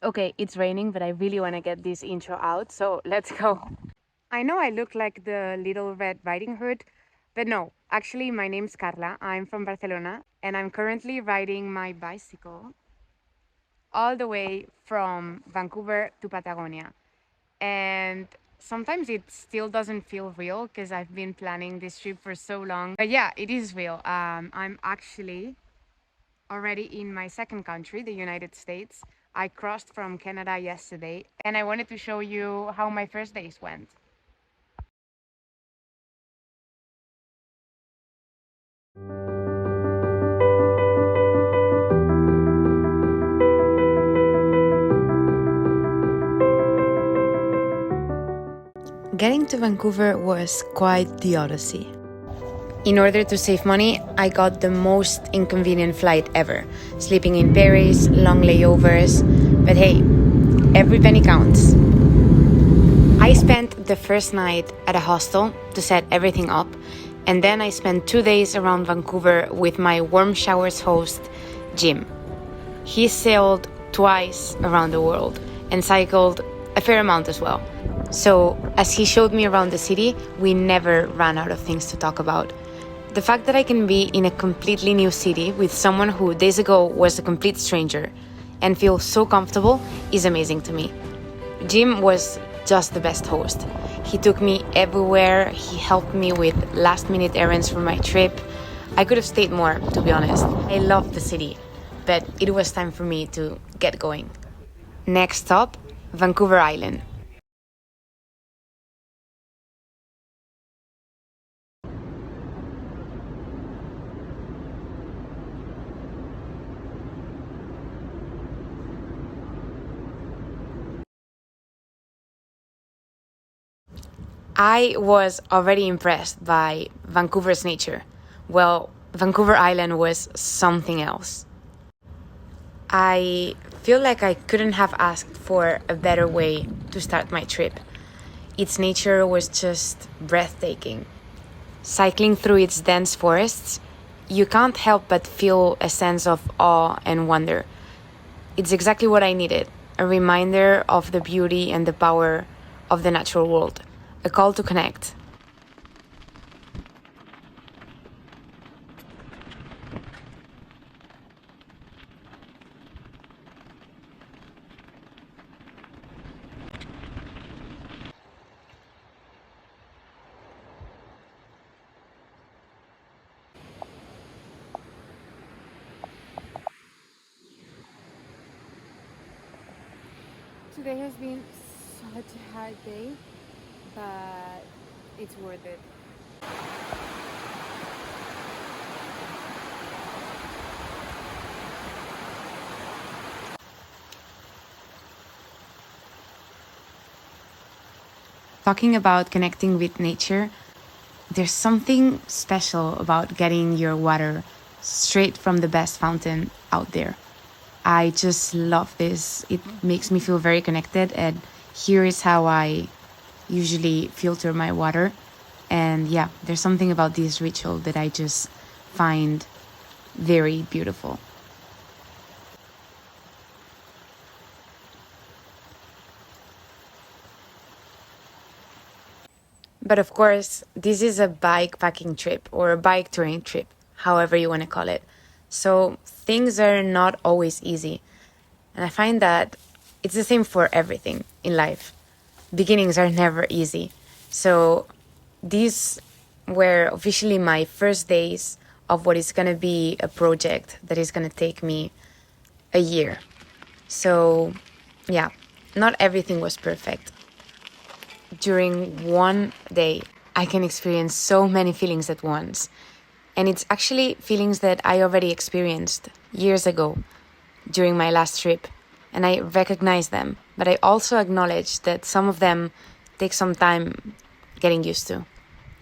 Okay, it's raining, but I really want to get this intro out, so let's go. I know I look like the Little Red Riding Hood, but no, actually, my name's Carla. I'm from Barcelona, and I'm currently riding my bicycle all the way from Vancouver to Patagonia. And sometimes it still doesn't feel real because I've been planning this trip for so long. But yeah, it is real. I'm actually already in my second country, the United States. I crossed from Canada yesterday, and I wanted to show you how my first days went. Getting to Vancouver was quite the odyssey. In order to save money, I got the most inconvenient flight ever, sleeping in Paris, long layovers, but hey, every penny counts. I spent the first night at a hostel to set everything up, and then I spent 2 days around Vancouver with my warm showers host, Jim. He sailed twice around the world and cycled a fair amount as well. So, as he showed me around the city, we never ran out of things to talk about. The fact that I can be in a completely new city with someone who days ago was a complete stranger and feel so comfortable is amazing to me. Jim was just the best host. He took me everywhere, he helped me with last-minute errands for my trip. I could have stayed more, to be honest. I loved the city, but it was time for me to get going. Next stop, Vancouver Island. I was already impressed by Vancouver's nature. Well, Vancouver Island was something else. I feel like I couldn't have asked for a better way to start my trip. Its nature was just breathtaking. Cycling through its dense forests, you can't help but feel a sense of awe and wonder. It's exactly what I needed, a reminder of the beauty and the power of the natural world, a call to connect. Today has been such a hard day, but it's worth it. Talking about connecting with nature, there's something special about getting your water straight from the best fountain out there. I just love this. It makes me feel very connected, and here is how I usually filter my water. And yeah, there's something about this ritual that I just find very beautiful. But of course, this is a bike packing trip or a bike touring trip, however you want to call it. So things are not always easy. And I find that it's the same for everything in life. Beginnings are never easy. So these were officially my first days of what is going to be a project that is going to take me a year. So yeah, not everything was perfect. During one day, I can experience so many feelings at once. And it's actually feelings that I already experienced years ago during my last trip. And I recognize them, but I also acknowledge that some of them take some time getting used to.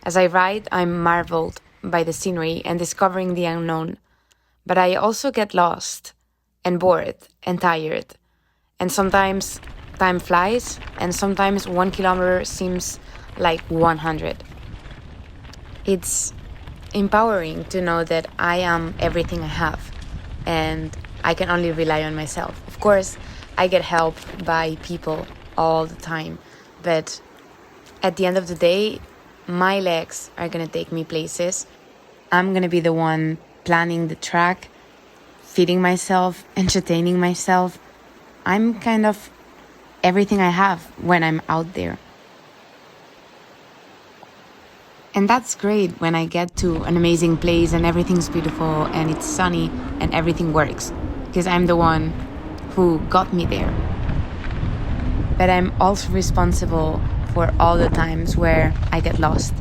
As I ride, I'm marveled by the scenery and discovering the unknown. But I also get lost and bored and tired. And sometimes time flies, and sometimes 1 kilometer seems like 100. It's empowering to know that I am everything I have, and I can only rely on myself. Of course, I get help by people all the time, but at the end of the day, my legs are gonna take me places. I'm gonna be the one planning the track, feeding myself, entertaining myself. I'm kind of everything I have when I'm out there. And that's great when I get to an amazing place and everything's beautiful and it's sunny and everything works, because I'm the one who got me there. But I'm also responsible for all the times where I get lost,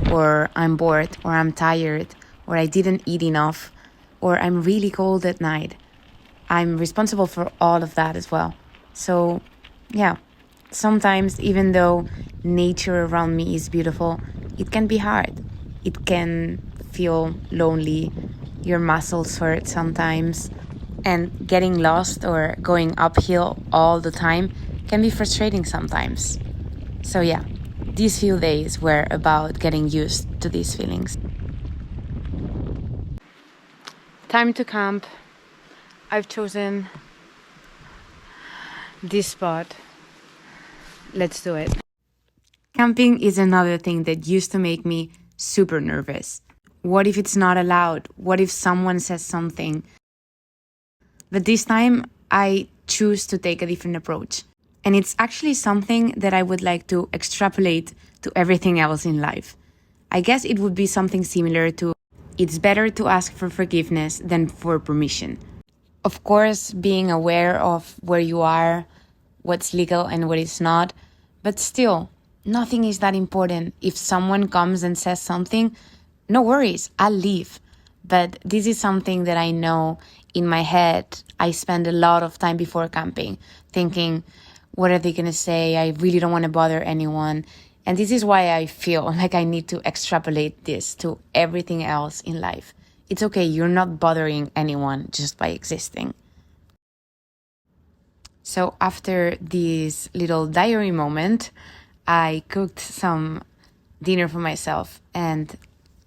or I'm bored, or I'm tired, or I didn't eat enough, or I'm really cold at night. I'm responsible for all of that as well. So, yeah, sometimes even though nature around me is beautiful, it can be hard. It can feel lonely. Your muscles hurt sometimes. And getting lost or going uphill all the time can be frustrating sometimes. So yeah, these few days were about getting used to these feelings. Time to camp. I've chosen this spot. Let's do it. Camping is another thing that used to make me super nervous. What if it's not allowed? What if someone says something? But this time, I choose to take a different approach. And it's actually something that I would like to extrapolate to everything else in life. I guess it would be something similar to it's better to ask for forgiveness than for permission. Of course, being aware of where you are, what's legal and what is not, but still, nothing is that important. If someone comes and says something, no worries, I'll leave. But this is something that I know in my head. I spend a lot of time before camping thinking, what are they going to say? I really don't want to bother anyone. And this is why I feel like I need to extrapolate this to everything else in life. It's okay, you're not bothering anyone just by existing. So after this little diary moment, I cooked some dinner for myself and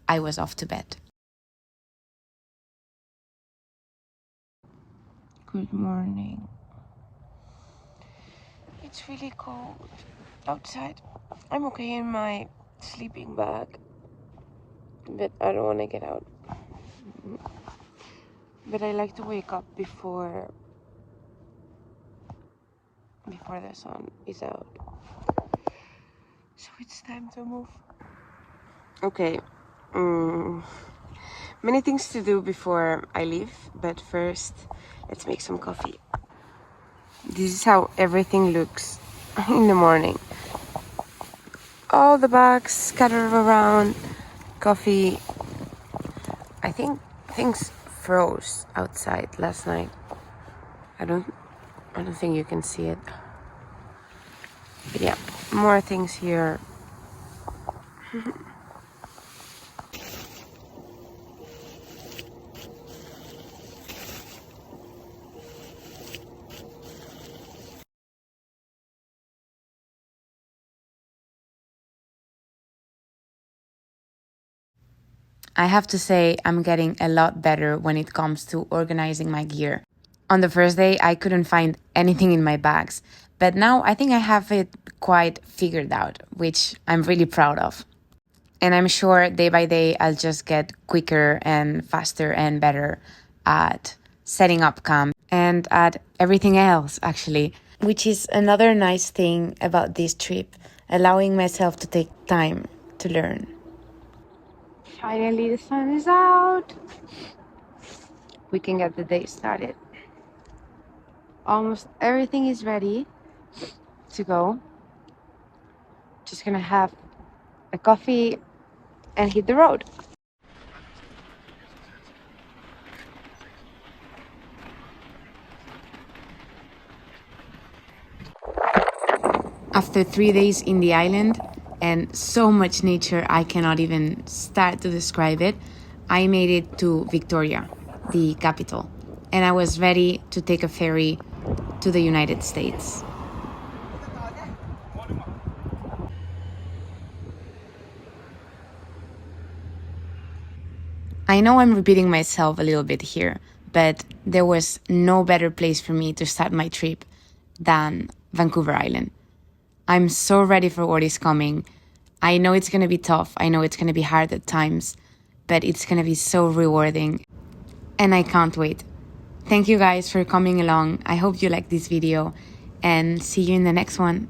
I was off to bed. Good morning. It's really cold outside. I'm okay in my sleeping bag, but I don't want to get out. But I like to wake up before the sun is out. So it's time to move. Okay. Many things to do before I leave, but first, let's make some coffee. This is how everything looks in the morning. All the bags scattered around, coffee. I think things froze outside last night. I don't think you can see it. But yeah, more things here. I have to say I'm getting a lot better when it comes to organizing my gear. On the first day, I couldn't find anything in my bags, but now I think I have it quite figured out, which I'm really proud of. And I'm sure day by day, I'll just get quicker and faster and better at setting up camp and at everything else, actually, which is another nice thing about this trip, allowing myself to take time to learn. Finally, the sun is out. We can get the day started. Almost everything is ready to go. Just gonna have a coffee and hit the road. After 3 days in the island and so much nature I cannot even start to describe it, I made it to Victoria, the capital, and I was ready to take a ferry to the United States. I know I'm repeating myself a little bit here, but there was no better place for me to start my trip than Vancouver Island. I'm so ready for what is coming. I know it's going to be tough. I know it's going to be hard at times, but it's going to be so rewarding. And I can't wait. Thank you guys for coming along. I hope you liked this video and see you in the next one.